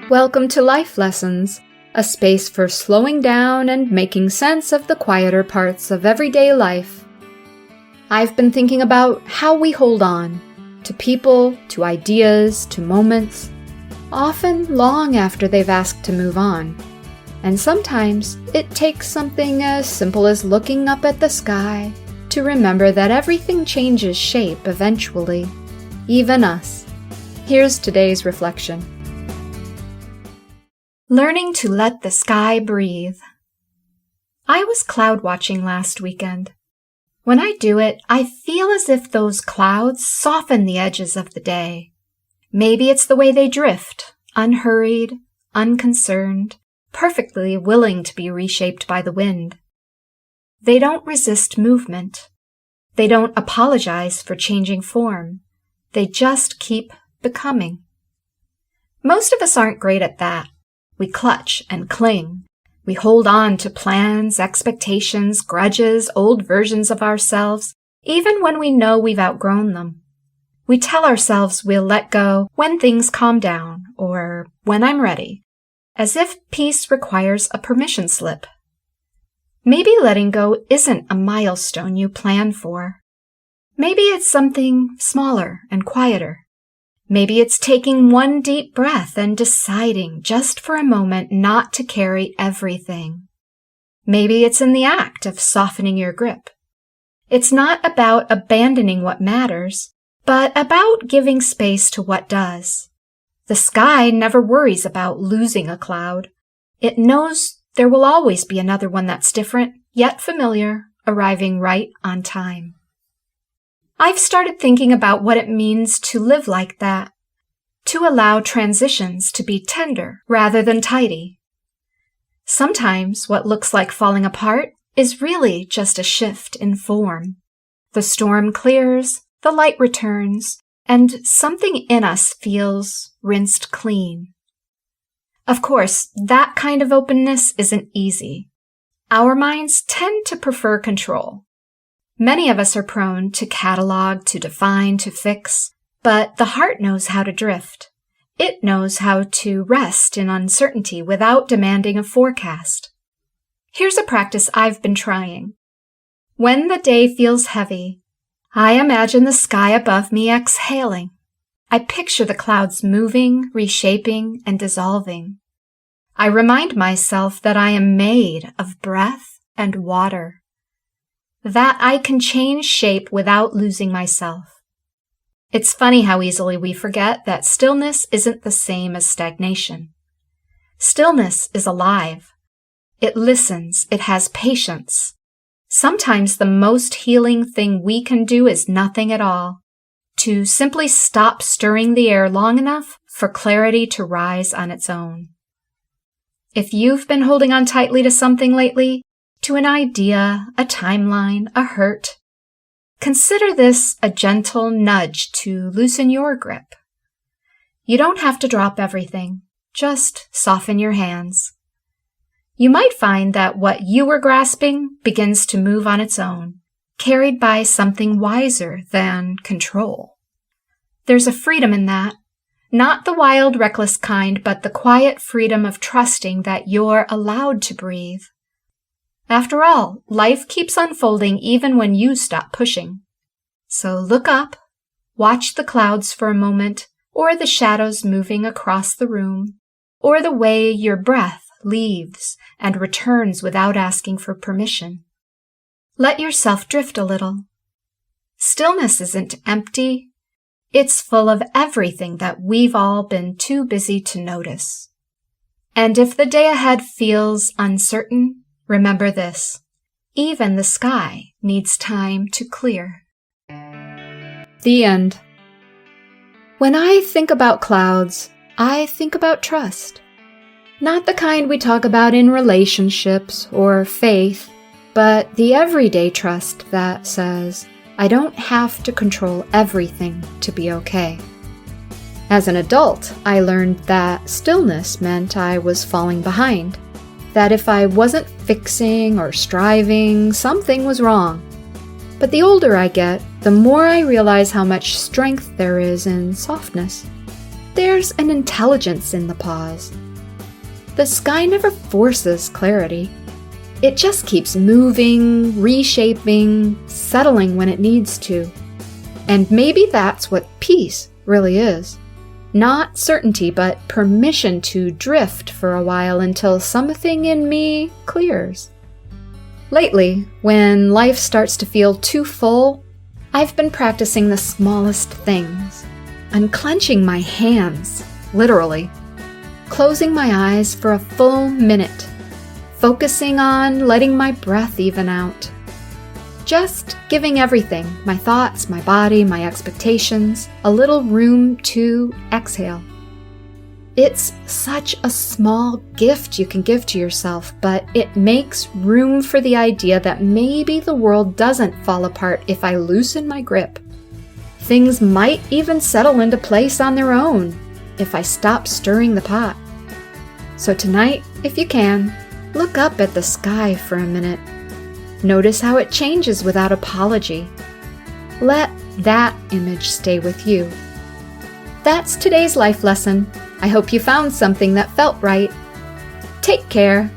Welcome to Life Lessons, a space for slowing down and making sense of the quieter parts of everyday life. I've been thinking about how we hold on to people, to ideas, to moments, often long after they've asked to move on. And sometimes it takes something as simple as looking up at the sky to remember that everything changes shape eventually, even us. Here's today's reflection. Learning to let the sky breathe. I was cloud watching last weekend. When I do it, I feel as if those clouds soften the edges of the day. Maybe it's the way they drift, unhurried, unconcerned, perfectly willing to be reshaped by the wind. They don't resist movement. They don't apologize for changing form. They just keep becoming. Most of us aren't great at that. We clutch and cling. We hold on to plans, expectations, grudges, old versions of ourselves, even when we know we've outgrown them. We tell ourselves we'll let go when things calm down or when I'm ready, as if peace requires a permission slip. Maybe letting go isn't a milestone you plan for. Maybe it's something smaller and quieter. Maybe it's taking one deep breath and deciding just for a moment not to carry everything. Maybe it's in the act of softening your grip. It's not about abandoning what matters, but about giving space to what does. The sky never worries about losing a cloud. It knows there will always be another one that's different, yet familiar, arriving right on time. I've started thinking about what it means to live like that, to allow transitions to be tender rather than tidy. Sometimes what looks like falling apart is really just a shift in form. The storm clears, the light returns, and something in us feels rinsed clean. Of course, that kind of openness isn't easy. Our minds tend to prefer control. Many of us are prone to catalog, to define, to fix, but the heart knows how to drift. It knows how to rest in uncertainty without demanding a forecast. Here's a practice I've been trying. When the day feels heavy, I imagine the sky above me exhaling. I picture the clouds moving, reshaping, and dissolving. I remind myself that I am made of breath and water, that I can change shape without losing myself. It's funny how easily we forget that stillness isn't the same as stagnation. Stillness is alive. It listens. It has patience. Sometimes the most healing thing we can do is nothing at all, to simply stop stirring the air long enough for clarity to rise on its own. If you've been holding on tightly to something lately, to an idea, a timeline, a hurt, consider this a gentle nudge to loosen your grip. You don't have to drop everything, just soften your hands. You might find that what you were grasping begins to move on its own, carried by something wiser than control. There's a freedom in that, not the wild, reckless kind, but the quiet freedom of trusting that you're allowed to breathe. After all, life keeps unfolding even when you stop pushing. So look up, watch the clouds for a moment, or the shadows moving across the room, or the way your breath leaves and returns without asking for permission. Let yourself drift a little. Stillness isn't empty. It's full of everything that we've all been too busy to notice. And if the day ahead feels uncertain, remember this, even the sky needs time to clear. The end. When I think about clouds, I think about trust. Not the kind we talk about in relationships or faith, but the everyday trust that says, I don't have to control everything to be okay. As an adult, I learned that stillness meant I was falling behind. That if I wasn't fixing or striving, something was wrong. But the older I get, the more I realize how much strength there is in softness. There's an intelligence in the pause. The sky never forces clarity. It just keeps moving, reshaping, settling when it needs to. And maybe that's what peace really is. Not certainty, but permission to drift for a while until something in me clears. Lately, when life starts to feel too full, I've been practicing the smallest things. Unclenching my hands, literally. Closing my eyes for a full minute. Focusing on letting my breath even out. Just giving everything, my thoughts, my body, my expectations, a little room to exhale. It's such a small gift you can give to yourself, but it makes room for the idea that maybe the world doesn't fall apart if I loosen my grip. Things might even settle into place on their own if I stop stirring the pot. So tonight, if you can, look up at the sky for a minute. Notice how it changes without apology. Let that image stay with you. That's today's life lesson. I hope you found something that felt right. Take care.